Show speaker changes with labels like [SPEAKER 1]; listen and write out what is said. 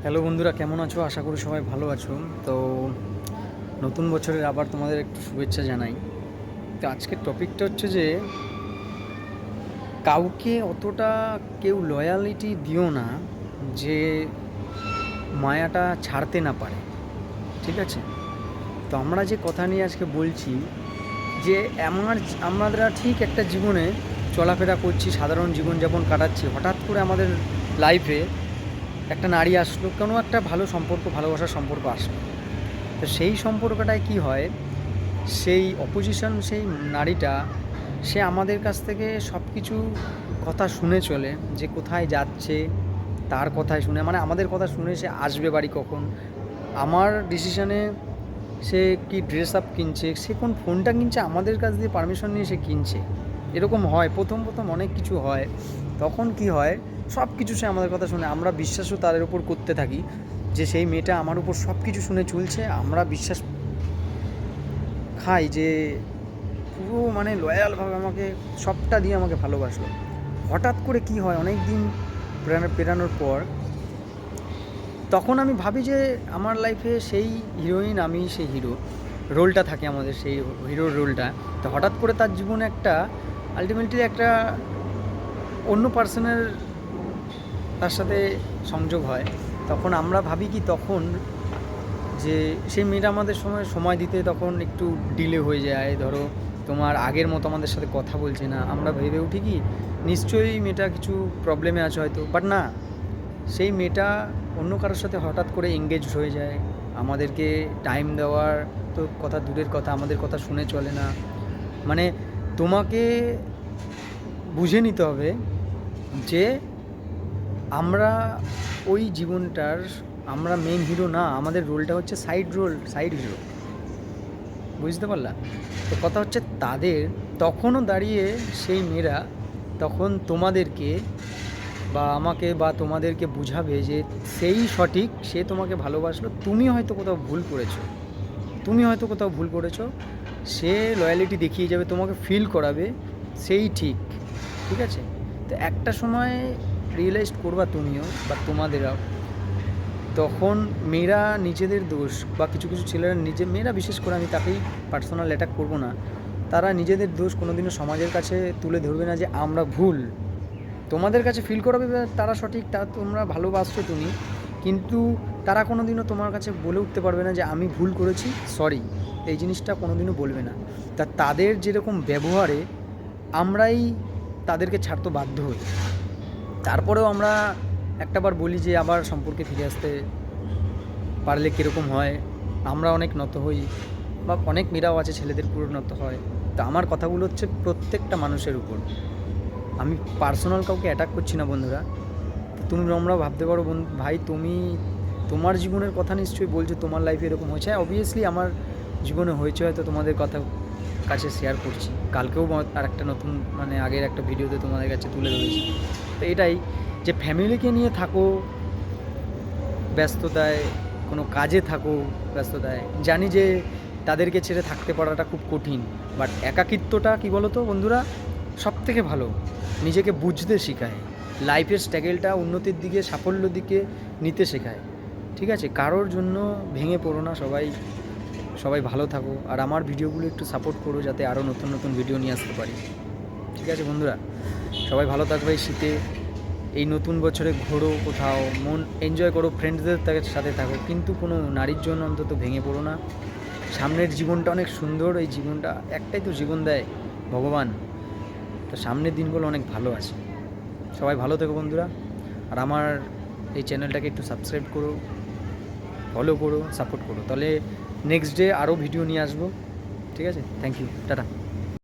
[SPEAKER 1] Hello বন্ধুরা, কেমন আছো? আশা করি সবাই ভালো আছো। তো নতুন বছরের আবার তোমাদের একটু শুভেচ্ছা জানাই। তো আজকের টপিকটা হচ্ছে যে কাউকে অতটা কেউ লয়ালিটি দিও না যে মায়াটা ছাড়তে না পারে। ঠিক আছে? তো আমরা যে কথা নিয়ে আজকে বলছি যে আমরা ঠিক একটা জীবনে চলাফেরা করছি, সাধারণ জীবনযাপন কাটাচ্ছি, হঠাৎ করে আমাদের লাইফে একটা নারী আসলো, কোনো একটা ভালো সম্পর্ক, ভালোবাসার সম্পর্ক আসলো। তো সেই সম্পর্কটায় কি হয়, সেই অপোজিশন, সেই নারীটা, সে আমাদের কাছ থেকে সব কিছু কথা শুনে চলে, যে কোথায় যাচ্ছে তার কথাই শুনে, মানে আমাদের কথা শুনে সে আসবে বাড়ি কখন, আমার ডিসিশনে সে কি ড্রেস আপ কিনছে, সে কোন ফোনটা কিনছে, আমাদের কাছ দিয়ে পারমিশন নিয়ে সে কিনছে। এরকম হয়, প্রথম অনেক কিছু হয়। তখন কি হয়, সব কিছু সে আমাদের কথা শুনে, আমরা বিশ্বাসও তাদের উপর করতে থাকি যে সেই মেয়েটা আমার উপর সব কিছু শুনে চলছে। আমরা বিশ্বাস খাই যে পুরো মানে লয়ালভাবে আমাকে সবটা দিয়ে আমাকে ভালোবাসলো। হঠাৎ করে কি হয়, অনেক দিন পেরানোর পর তখন আমি ভাবি যে আমার লাইফে সেই হিরোইন, আমি সেই হিরো, রোলটা থাকে আমাদের, সেই হিরোর রোলটা। তো হঠাৎ করে তার জীবনে একটা আলটিমেটলি একটা অন্য পার্সনের তার সাথে সংযোগ হয়। তখন আমরা ভাবি কি তখন যে সেই মেয়েটা আমাদের সময় দিতে তখন একটু ডিলে হয়ে যায়। ধরো তোমার আগের মতো আমাদের সাথে কথা বলছে না, আমরা ভেবে উঠি কি নিশ্চয়ই মেয়েটা কিছু প্রবলেমে আছে হয়তো, বাট না, সেই মেয়েটা অন্য কারোর সাথে হঠাৎ করে এঙ্গেজ হয়ে যায়। আমাদেরকে টাইম দেওয়ার তো কথা দূরের কথা, আমাদের কথা শুনে চলে না। মানে তোমাকে বুঝে নিতে হবে যে আমরা ওই জীবনটার, আমরা মেন হিরো না, আমাদের রোলটা হচ্ছে সাইড হিরো। বুঝতে পারলা? তো কথা হচ্ছে তাদের তখনও দাঁড়িয়ে সেই মেয়েরা তখন তোমাদেরকে বা আমাকে বা তোমাদেরকে বুঝাবে যে সেই সঠিক, সে তোমাকে ভালোবাসলো, তুমি হয়তো কোথাও ভুল করেছো, সে লয়ালিটি দেখিয়ে যাবে, তোমাকে ফিল করাবে সেই ঠিক। ঠিক আছে? তো একটা সময় রিয়েলাইজ করবা তুমিও বা তোমাদেরও, তখন মেয়েরা নিজেদের দোষ, বা কিছু কিছু ছেলেরা মেয়েরা বিশেষ করে, আমি তাকেই পার্সোনাল অ্যাটাক করবো না, তারা নিজেদের দোষ কোনোদিনও সমাজের কাছে তুলে ধরবে না যে আমরা ভুল। তোমাদের কাছে ফিল করাবে তারা সঠিক, তা তোমরা ভালোবাসছো তুমি, কিন্তু তারা কোনো দিনও তোমার কাছে বলে উঠতে পারবে না যে আমি ভুল করেছি, সরি। এই জিনিসটা কোনো দিনও বলবে না। তা তাদের যেরকম ব্যবহারে আমরাই তাদেরকে ছাড়তে বাধ্য হই। তারপরেও আমরা একটাবার বলি যে আবার সম্পর্কে ফিরে আসতে পারলে কীরকম হয়। আমরা অনেক নত হই, বা অনেক মেয়েরাও আছে ছেলেদের পুরো নত হয়। তা আমার কথাগুলো হচ্ছে প্রত্যেকটা মানুষের উপর, আমি পার্সোনাল কাউকে অ্যাটাক করছি না বন্ধুরা। তোমরা ভাবতে পারো ভাই তুমি তোমার জীবনের কথা নিশ্চয়ই বলছো, তোমার লাইফে এরকম হয়েছে। অবভিয়াসলি আমার জীবনে হয়েছে, হয়তো তোমাদের কথা কাছে শেয়ার করছি। কালকেও আর একটা নতুন মানে আগের একটা ভিডিওতে তোমাদের কাছে তুলে ধরেছি। তো এটাই যে ফ্যামিলিকে নিয়ে থাকো ব্যস্ততায়, কোনো কাজে থাকো ব্যস্ততায়, জানি যে তাদেরকে ছেড়ে থাকতে পারাটা খুব কঠিন, বাট একাকিত্বটা কী বলো তো বন্ধুরা, সব থেকে ভালো, নিজেকে বুঝতে শেখায়, লাইফের স্ট্রাগলটা উন্নতির দিকে, সাফল্যের দিকে নিতে শেখায়। ঠিক আছে? কারোর জন্য ভেঙে পড়ো না, সবাই ভালো থাকো, আর আমার ভিডিওগুলো একটু সাপোর্ট করো যাতে আরও নতুন নতুন ভিডিও নিয়ে আসতে পারি। ঠিক আছে বন্ধুরা, সবাই ভালো থাকবে। এই শীতে, এই নতুন বছরে ঘোরো কোথাও, মন এনজয় করো, ফ্রেন্ডসদের সাথে থাকো, কিন্তু কোনো নারীর জন্য অন্তত ভেঙে পড়ো না। সামনের জীবনটা অনেক সুন্দর, এই জীবনটা একটাই তো জীবন দেয় ভগবান, তো সামনের দিনগুলো অনেক ভালো আছে। সবাই ভালো থেকো বন্ধুরা, আর আমার এই চ্যানেলটাকে একটু সাবস্ক্রাইব করো, ফলো করো, সাপোর্ট করো, তাহলে নেক্সট ডে আরও ভিডিও নিয়ে আসবো। ঠিক আছে? Thank you, tata.